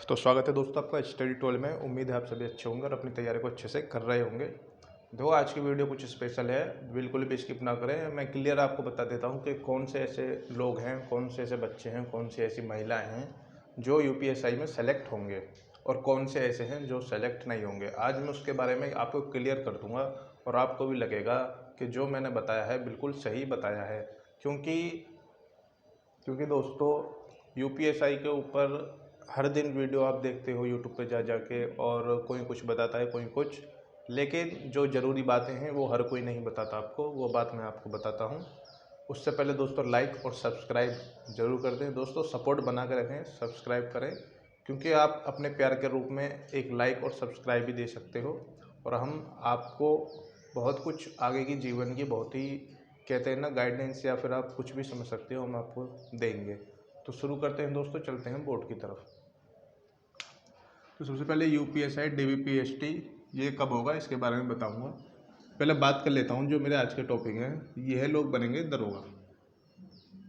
तो स्वागत है दोस्तों आपका स्टडी टूल में। उम्मीद है आप सभी अच्छे होंगे और अपनी तैयारी को अच्छे से कर रहे होंगे। देखो आज की वीडियो कुछ स्पेशल है, बिल्कुल भी स्किप ना करें। मैं क्लियर आपको बता देता हूं कि कौन से ऐसे लोग हैं, कौन से ऐसे बच्चे हैं, कौन सी ऐसी महिलाएं हैं जो यूपीएसआई में सेलेक्ट होंगे और कौन से ऐसे हैं जो सेलेक्ट नहीं होंगे। आज मैं उसके बारे में आपको क्लियर कर दूँगा और आपको भी लगेगा कि जो मैंने बताया है बिल्कुल सही बताया है। क्योंकि दोस्तों यूपीएसआई के ऊपर हर दिन वीडियो आप देखते हो यूट्यूब पे जा के, और कोई कुछ बताता है कोई कुछ, लेकिन जो ज़रूरी बातें हैं वो हर कोई नहीं बताता आपको। वो बात मैं आपको बताता हूँ। उससे पहले दोस्तों लाइक और सब्सक्राइब ज़रूर कर दें। दोस्तों सपोर्ट बना के रखें, सब्सक्राइब करें, क्योंकि आप अपने प्यार के रूप में एक लाइक और सब्सक्राइब भी दे सकते हो और हम आपको बहुत कुछ आगे की जीवन की बहुत ही कहते हैं ना गाइडेंस, या फिर आप कुछ भी समझ सकते हो, हम आपको देंगे। तो शुरू करते हैं दोस्तों, चलते हैं बोर्ड की तरफ। तो सबसे पहले यूपीएसआई डीबीपीएसटी ये कब होगा इसके बारे में बताऊंगा। पहले बात कर लेता हूँ जो मेरे आज के टॉपिक हैं। ये है लोग बनेंगे दरोगा।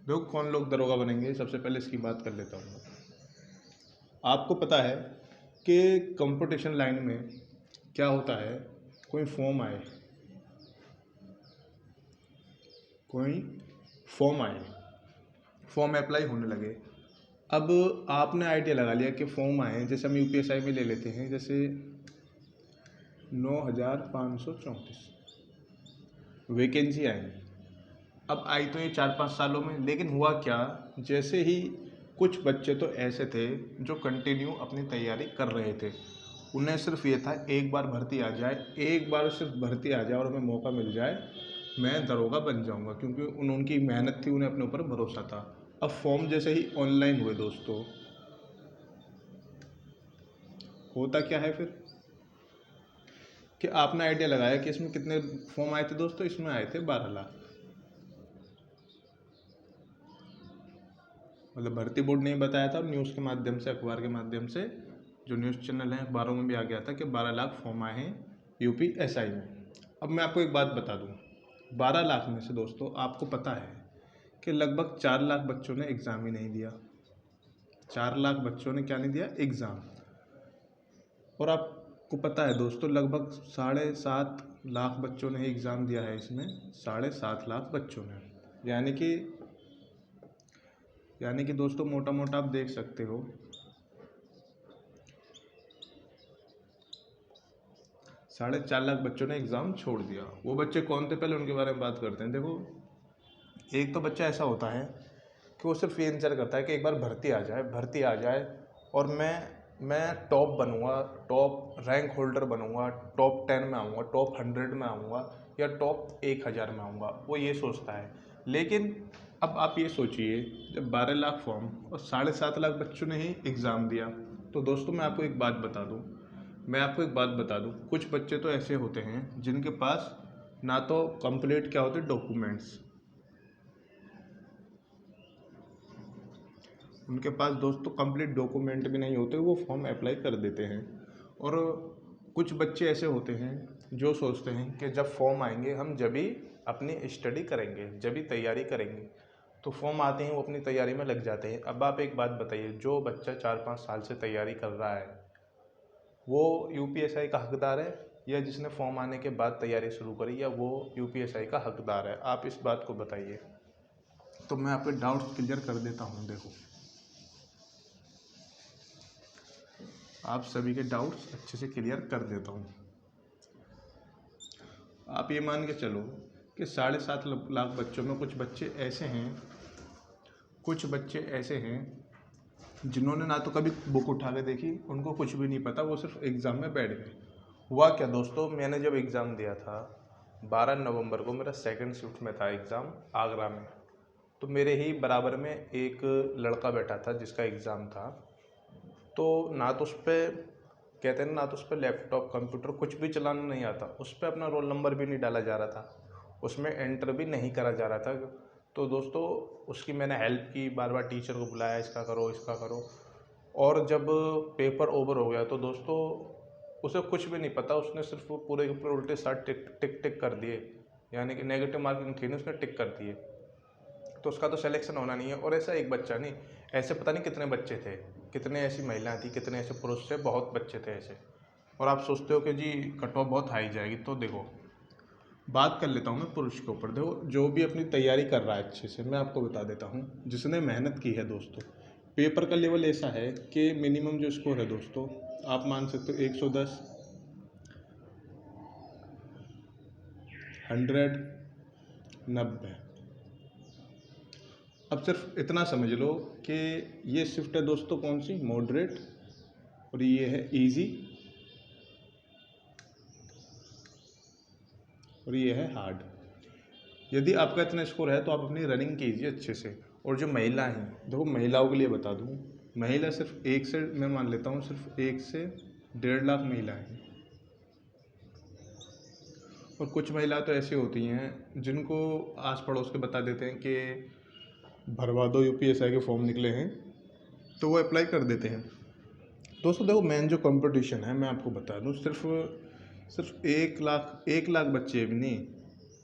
लोग कौन लोग दरोगा बनेंगे, सबसे पहले इसकी बात कर लेता हूँ। आपको पता है कि कंपटीशन लाइन में क्या होता है, कोई फॉर्म आए, फॉर्म अप्लाई होने लगे। अब आपने आइडिया लगा लिया कि फॉर्म आए, जैसे हम यूपीएसआई में ले लेते हैं, जैसे 9,534 वैकेंसी आई। अब आई तो ये 4-5 सालों में, लेकिन हुआ क्या, जैसे ही कुछ बच्चे तो ऐसे थे जो कंटिन्यू अपनी तैयारी कर रहे थे। उन्हें सिर्फ ये था एक बार भर्ती आ जाए, एक बार सिर्फ भर्ती आ जाए और हमें मौका मिल जाए, मैं दरोगा बन जाऊंगा, क्योंकि उनकी मेहनत थी, उन्हें अपने ऊपर भरोसा था। अब फॉर्म जैसे ही ऑनलाइन हुए दोस्तों, होता क्या है फिर कि आपने आइडिया लगाया कि इसमें कितने फॉर्म आए थे दोस्तों, इसमें आए थे 12 लाख। मतलब भर्ती बोर्ड ने बताया था, न्यूज़ के माध्यम से, अखबार के माध्यम से, जो न्यूज़ चैनल हैं अखबारों में भी आ गया था कि 12 लाख फॉर्म आए हैं यूपीएसआई में। अब मैं आपको एक बात बता दूं, 12 लाख में से दोस्तों आपको पता है कि लगभग 4 लाख बच्चों ने एग्ज़ाम ही नहीं दिया। 4 लाख बच्चों ने क्या नहीं दिया, एग्ज़ाम। और आपको पता है दोस्तों लगभग 7.5 लाख बच्चों ने एग्ज़ाम दिया है इसमें, 7.5 लाख बच्चों ने। यानी कि दोस्तों मोटा मोटा आप देख सकते हो 4.5 लाख बच्चों ने एग्ज़ाम छोड़ दिया। वो बच्चे कौन थे, पहले उनके बारे में बात करते हैं। देखो एक तो बच्चा ऐसा होता है कि वो सिर्फ ये इंतज़ार करता है कि एक बार भर्ती आ जाए और मैं टॉप बनूंगा, टॉप रैंक होल्डर बनूंगा, टॉप 10 में आऊँगा, टॉप 100 में आऊँगा, या टॉप 1000 में आऊँगा। वो ये सोचता है। लेकिन अब आप ये सोचिए, जब 12 लाख फॉर्म और 7.5 लाख बच्चों ने ही एग्ज़ाम दिया, तो दोस्तों मैं आपको एक बात बता दूं, कुछ बच्चे तो ऐसे होते हैं जिनके पास ना तो कंप्लीट क्या होते डॉक्यूमेंट्स, उनके पास दोस्तों कंप्लीट डॉक्यूमेंट भी नहीं होते, वो फॉर्म अप्लाई कर देते हैं। और कुछ बच्चे ऐसे होते हैं जो सोचते हैं कि जब फॉर्म आएंगे हम जब भी अपनी स्टडी करेंगे, जब भी तैयारी करेंगे। तो फॉर्म आते हैं, वो अपनी तैयारी में लग जाते हैं। अब आप एक बात बताइए, जो बच्चा 4-5 साल से तैयारी कर रहा है वो यूपीएसआई का हकदार है, या जिसने फॉर्म आने के बाद तैयारी शुरू करी, या वो यूपीएसआई का हकदार है? आप इस बात को बताइए। तो मैं आपके डाउट्स क्लियर कर देता हूँ। देखो आप सभी के डाउट्स अच्छे से क्लियर कर देता हूँ। आप ये मान के चलो कि 7.5 लाख बच्चों में कुछ बच्चे ऐसे हैं जिन्होंने ना तो कभी बुक उठा के देखी, उनको कुछ भी नहीं पता, वो सिर्फ एग्ज़ाम में बैठ गए। हुआ क्या दोस्तों, मैंने जब एग्ज़ाम दिया था 12 नवंबर को, मेरा सेकंड शिफ्ट में था एग्ज़ाम आगरा में। तो मेरे ही बराबर में एक लड़का बैठा था जिसका एग्ज़ाम था। तो ना तो उस पर कहते हैं ना तो उस पर लैपटॉप कंप्यूटर कुछ भी चलाना नहीं आता, उस पर अपना रोल नंबर भी नहीं डाला जा रहा था, उसमें एंटर भी नहीं करा जा रहा था। तो दोस्तों उसकी मैंने हेल्प की, बार बार टीचर को बुलाया, इसका करो इसका करो। और जब पेपर ओवर हो गया तो दोस्तों उसे कुछ भी नहीं पता, उसने सिर्फ पूरे के पूरे उल्टे साथ टिक टिक टिक कर दिए, यानी कि नेगेटिव मार्किंग थी ना, उसने टिक कर दिए। तो उसका तो सिलेक्शन होना नहीं है। और ऐसा एक बच्चा नहीं, ऐसे पता नहीं कितने बच्चे थे, कितने ऐसी महिलाएं थी, कितने ऐसे पुरुष थे, बहुत बच्चे थे ऐसे। और आप सोचते हो कि जी कट ऑफ बहुत हाई जाएगी। तो देखो बात कर लेता हूँ मैं पुरुष के ऊपर। देखो जो भी अपनी तैयारी कर रहा है अच्छे से, मैं आपको बता देता हूँ, जिसने मेहनत की है दोस्तों, पेपर का लेवल ऐसा है कि मिनिमम जो स्कोर है दोस्तों, आप मान सकते हो 110, 100, 90। अब सिर्फ इतना समझ लो कि ये शिफ्ट है दोस्तों कौन सी, मॉडरेट, और ये है इजी, और ये है हार्ड। यदि आपका इतना स्कोर है तो आप अपनी रनिंग कीजिए अच्छे से। और जो महिला हैं, देखो महिलाओं के लिए बता दूँ, महिला सिर्फ एक से, मैं मान लेता हूँ सिर्फ 1 से 1.5 लाख महिलाएं हैं। और कुछ महिला तो ऐसी होती हैं जिनको आस पड़ोस के बता देते हैं कि भरवा दो, यूपीएसआई के फॉर्म निकले हैं, तो वो अप्लाई कर देते हैं। दोस्तों देखो मेन जो कंपटीशन है मैं आपको बता दूं, सिर्फ 1 लाख बच्चे भी नहीं,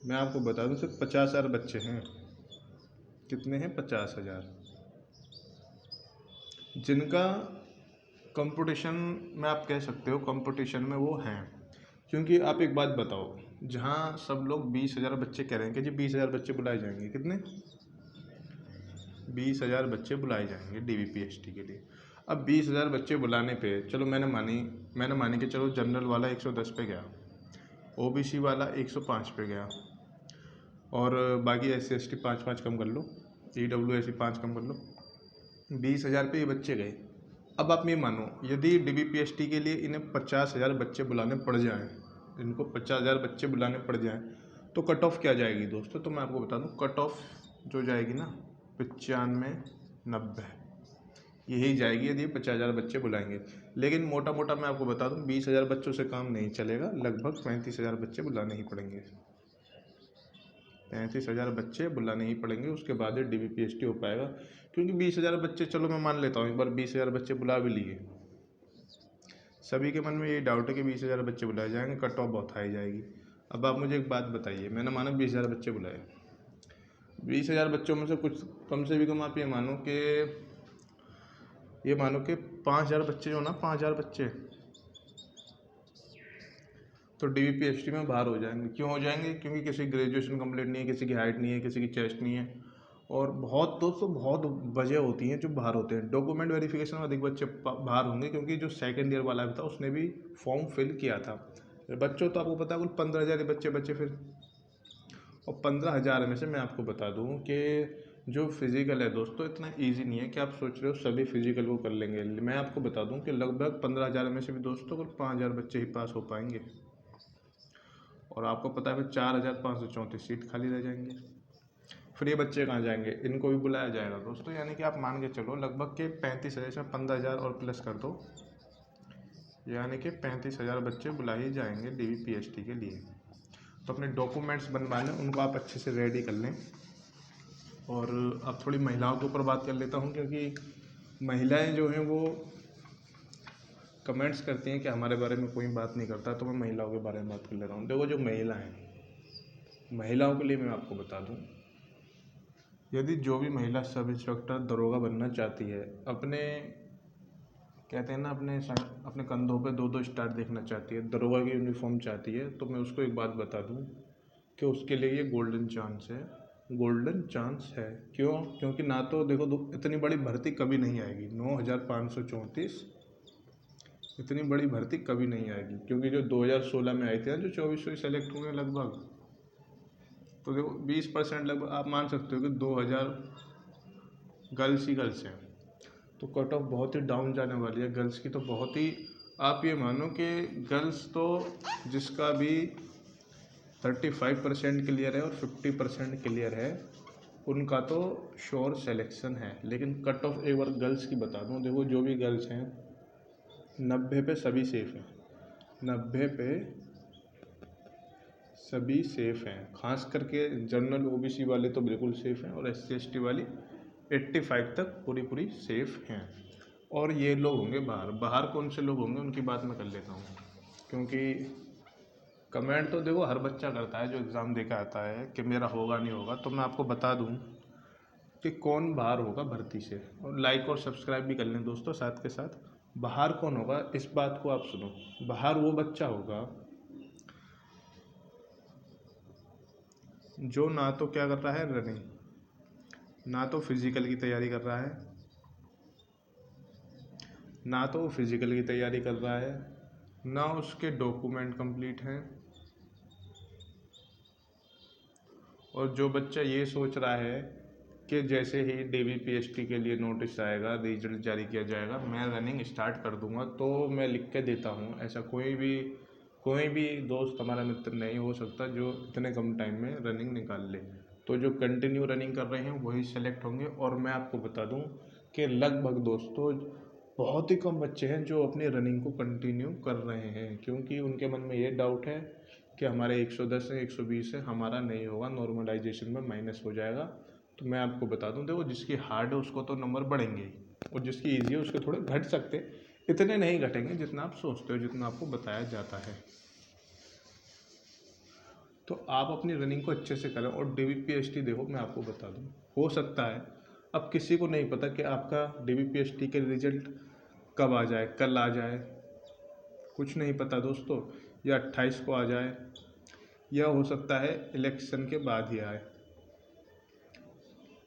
मैं आपको बता दूं सिर्फ 50,000 बच्चे हैं। कितने हैं? 50,000, जिनका कंपटीशन में आप कह सकते हो कंपटीशन में वो हैं। क्योंकि आप एक बात बताओ, जहाँ सब लोग 20,000 बच्चे कह रहे हैं कि जी 20,000 बच्चे बुलाए जाएंगे, कितने? 20,000 बच्चे बुलाए जाएंगे DVPST के लिए। अब 20,000 बच्चे बुलाने पे चलो मैंने मानी कि चलो जनरल वाला 110 पे गया, OBC वाला 105 पे गया, और बाकी SC ST 5-5 कम कर लो, EWS 5 कम कर लो, 20,000 पे ये बच्चे गए। अब आप ये मानो यदि DVPST के लिए इन्हें 50,000 बच्चे बुलाने पड़ जाएँ, इनको 50,000 बच्चे बुलाने पड़ जाएँ, तो कट ऑफ क्या जाएगी दोस्तों? तो मैं आपको बता दूं, कट ऑफ जो जाएगी ना 95-90, यही जाएगी यदि 50,000 बच्चे बुलाएंगे। लेकिन मोटा मोटा मैं आपको बता दूं 20,000 बच्चों से काम नहीं चलेगा, लगभग 35,000 बच्चे बुलाने ही पड़ेंगे। 35,000 बच्चे बुलाने ही पड़ेंगे, उसके बाद ही DVPST हो पाएगा। क्योंकि 20,000 बच्चे, चलो मैं मान लेता हूँ एक बार 20,000 बच्चे बुला भी लिए, सभी के मन में ये डाउट है कि 20,000 बच्चे बुलाए जाएंगे, कट ऑफ बहुत हाई जाएगी। अब आप मुझे एक बात बताइए, मैंने माना 20,000 बच्चे बुलाए, 20,000 बच्चों में से कुछ कम से भी कम आप ये मानो कि 5,000 बच्चे जो ना, 5,000 बच्चे तो DVPST में बाहर हो जाएंगे। क्यों हो जाएंगे? क्योंकि किसी की ग्रेजुएशन कंप्लीट नहीं है, किसी की हाइट नहीं है, किसी की चेस्ट नहीं है, और बहुत दोस्तों बहुत वजह होती हैं जो बाहर होते हैं। डॉक्यूमेंट वेरिफिकेशन में अधिक बच्चे बाहर होंगे, क्योंकि जो सेकेंड ईयर वाला भी था उसने भी फॉर्म फिल किया था। बच्चों तो आपको पता है कुल 15,000 बच्चे बचे फिर, और 15,000 में से मैं आपको बता दूं कि जो फिजिकल है दोस्तों इतना इजी नहीं है कि आप सोच रहे हो सभी फिजिकल को कर लेंगे। मैं आपको बता दूं कि लगभग 15,000 में से भी दोस्तों कुल 5,000 बच्चे ही पास हो पाएंगे, और आपको पता है फिर 4,534 सीट खाली रह जाएंगी। फिर ये बच्चे कहाँ जाएंगे? इनको भी बुलाया जाएगा दोस्तों, यानी कि आप मान के चलो लगभग के 35,000 में 15,000 और प्लस कर दो, यानी कि 35,000 बच्चे बुलाए ही जाएंगे DVPST के लिए। तो अपने डॉक्यूमेंट्स बनवा लें, उनको आप अच्छे से रेडी कर लें। और अब थोड़ी महिलाओं के ऊपर बात कर लेता हूँ, क्योंकि महिलाएं जो हैं वो कमेंट्स करती हैं कि हमारे बारे में कोई बात नहीं करता, तो मैं महिलाओं के बारे में बात कर ले रहा हूँ। देखो जो महिला हैं, महिलाओं के लिए मैं आपको बता दूँ, यदि जो भी महिला सब इंस्पेक्टर दरोगा बनना चाहती है, अपने कहते हैं ना अपने कंधों पे 2-2 स्टार देखना चाहती है, दरोगा की यूनिफॉर्म चाहती है, तो मैं उसको एक बात बता दूं कि उसके लिए ये गोल्डन चांस है, गोल्डन चांस है। क्यों? क्योंकि ना तो देखो इतनी बड़ी भर्ती कभी नहीं आएगी, 9,534 इतनी बड़ी भर्ती कभी नहीं आएगी। क्योंकि जो 2016 में आई थी ना, जो 2400 सेलेक्ट हुए लगभग, तो देखो 20% लगभग आप मान सकते हो कि 2,000 गर्ल्स ही गर्ल्स हैं। तो कट ऑफ बहुत ही डाउन जाने वाली है गर्ल्स की। तो बहुत ही आप ये मानो कि गर्ल्स तो जिसका भी 35% क्लियर है और 50% क्लियर है, उनका तो श्योर सिलेक्शन है। लेकिन कट ऑफ एक बार गर्ल्स की बता दूं, देखो जो भी गर्ल्स हैं 90 पे सभी सेफ हैं, 90 पे सभी सेफ हैं। खास करके जनरल OBC वाले तो बिल्कुल सेफ हैं, और SC ST वाली 85 तक पूरी सेफ हैं। और ये लोग होंगे बाहर कौन से लोग होंगे उनकी बात मैं कर लेता हूँ, क्योंकि कमेंट तो देखो हर बच्चा करता है जो एग्ज़ाम दे के आता है कि मेरा होगा नहीं होगा। तो मैं आपको बता दूँ कि कौन बाहर होगा भर्ती से, और लाइक और सब्सक्राइब भी कर लें दोस्तों साथ के साथ। बाहर कौन होगा इस बात को आप सुनो। बाहर वो बच्चा होगा जो ना तो क्या कर रहा है रनिंग, ना तो फिजिकल की तैयारी कर रहा है, ना तो वो फिजिकल की तैयारी कर रहा है, ना उसके डॉक्यूमेंट कंप्लीट हैं, और जो बच्चा ये सोच रहा है कि जैसे ही DBPST के लिए नोटिस आएगा, रिजल्ट जारी किया जाएगा, मैं रनिंग स्टार्ट कर दूंगा, तो मैं लिख के देता हूँ, ऐसा कोई भी दोस्त हमारा मित्र नहीं हो सकता जो इतने कम टाइम में रनिंग निकाल ले। तो जो कंटिन्यू रनिंग कर रहे हैं वही सेलेक्ट होंगे। और मैं आपको बता दूं कि लगभग दोस्तों बहुत ही कम बच्चे हैं जो अपनी रनिंग को कंटिन्यू कर रहे हैं, क्योंकि उनके मन में ये डाउट है कि हमारे 110 है 120 है, हमारा नहीं होगा, नॉर्मलाइजेशन में माइनस हो जाएगा। तो मैं आपको बता दूं, देखो जिसकी हार्ड है उसको तो नंबर बढ़ेंगे ही, और जिसकी ईजी है उसके थोड़े घट सकते, इतने नहीं घटेंगे जितना आप सोचते हो, जितना आपको बताया जाता है। तो आप अपनी रनिंग को अच्छे से करें। और DBPST देखो मैं आपको बता दूं, हो सकता है अब किसी को नहीं पता कि आपका DBPST के रिजल्ट कब आ जाए, कल आ जाए, कुछ नहीं पता दोस्तों, या 28 को आ जाए, या हो सकता है इलेक्शन के बाद ही आए।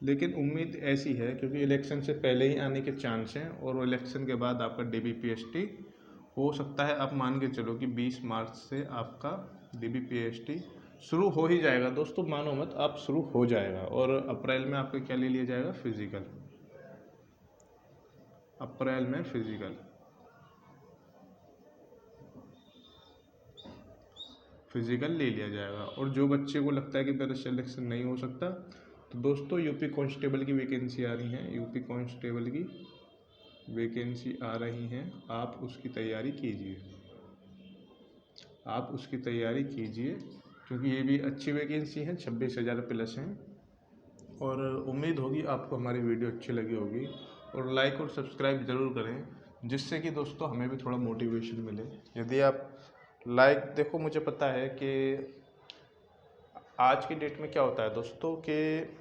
लेकिन उम्मीद ऐसी है क्योंकि इलेक्शन से पहले ही आने के चांस हैं, और इलेक्शन के बाद आपका DBPST हो सकता है। आप मान के चलो कि 20 मार्च से आपका DBPST शुरू हो ही जाएगा दोस्तों, मानो मत, आप शुरू हो जाएगा। और अप्रैल में आपका क्या ले लिया जाएगा, फिजिकल। अप्रैल में फिजिकल ले लिया जाएगा। और जो बच्चे को लगता है कि मेरा सिलेक्शन नहीं हो सकता, तो दोस्तों यूपी कांस्टेबल की वैकेंसी आ रही है, यूपी कांस्टेबल की वैकेंसी आ रही हैं, आप उसकी तैयारी कीजिए, आप उसकी तैयारी कीजिए, क्योंकि ये भी अच्छी वैकेंसी है, 26,000 प्लस हैं। और उम्मीद होगी आपको हमारी वीडियो अच्छी लगी होगी, और लाइक और सब्सक्राइब ज़रूर करें, जिससे कि दोस्तों हमें भी थोड़ा मोटिवेशन मिले। यदि आप लाइक, देखो मुझे पता है कि आज की डेट में क्या होता है दोस्तों कि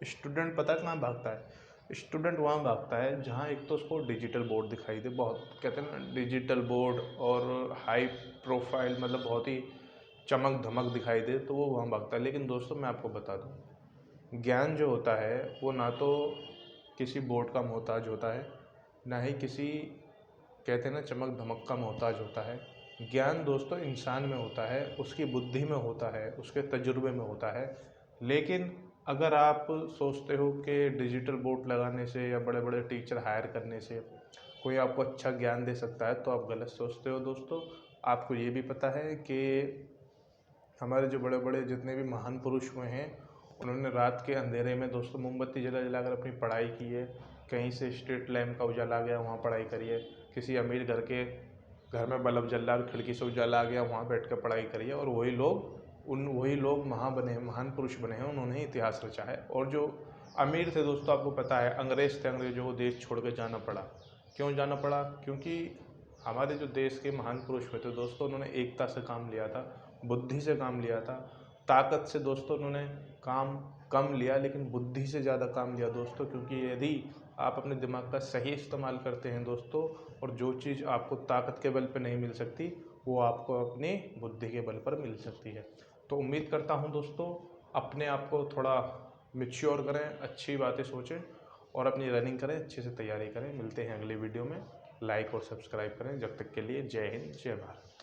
स्टूडेंट पता है कहाँ भागता है, स्टूडेंट वहाँ भागता है जहाँ एक तो उसको डिजिटल बोर्ड दिखाई दे, बहुत कहते हैं ना डिजिटल बोर्ड, और हाई प्रोफाइल, मतलब बहुत ही चमक धमक दिखाई दे, तो वो वहाँ भागता है। लेकिन दोस्तों मैं आपको बता दूँ, ज्ञान जो होता है वो ना तो किसी बोर्ड का मोहताज होता है, ना ही किसी, कहते हैं ना, चमक धमक का मोहताज होता है। ज्ञान दोस्तों इंसान में होता है, उसकी बुद्धि में होता है, उसके तजुर्बे में होता है। लेकिन अगर आप सोचते हो कि डिजिटल बोर्ड लगाने से या बड़े बड़े टीचर हायर करने से कोई आपको अच्छा ज्ञान दे सकता है, तो आप गलत सोचते हो दोस्तों। आपको ये भी पता है कि हमारे जो बड़े बड़े जितने भी महान पुरुष हुए हैं, उन्होंने रात के अंधेरे में दोस्तों मोमबत्ती जला जलाकर अपनी पढ़ाई की है। कहीं से स्ट्रीट लैम्प का उजाला आ गया, वहाँ पढ़ाई करिए। किसी अमीर घर में बल्ब जल रहा है, खिड़की से उजाला आ गया, वहाँ बैठ कर पढ़ाई करिए। और वही लोग महान पुरुष बने हैं, उन्होंने इतिहास रचा है। और जो अमीर थे दोस्तों, आपको पता है अंग्रेज़ थे, अंग्रेज़ों को देश छोड़ कर जाना पड़ा। क्यों जाना पड़ा? क्योंकि हमारे जो देश के महान पुरुष हुए थे दोस्तों, उन्होंने एकता से काम लिया था, बुद्धि से काम लिया था, ताकत से दोस्तों उन्होंने काम कम लिया, लेकिन बुद्धि से ज़्यादा काम लिया दोस्तों। क्योंकि यदि आप अपने दिमाग का सही इस्तेमाल करते हैं दोस्तों, और जो चीज़ आपको ताकत के बल पर नहीं मिल सकती, वो आपको अपनी बुद्धि के बल पर मिल सकती है। तो उम्मीद करता हूँ दोस्तों, अपने आप को थोड़ा मैच्योर करें, अच्छी बातें सोचें, और अपनी रनिंग करें, अच्छे से तैयारी करें। मिलते हैं अगले वीडियो में। लाइक और सब्सक्राइब करें। जब तक के लिए जय हिंद, जय भारत।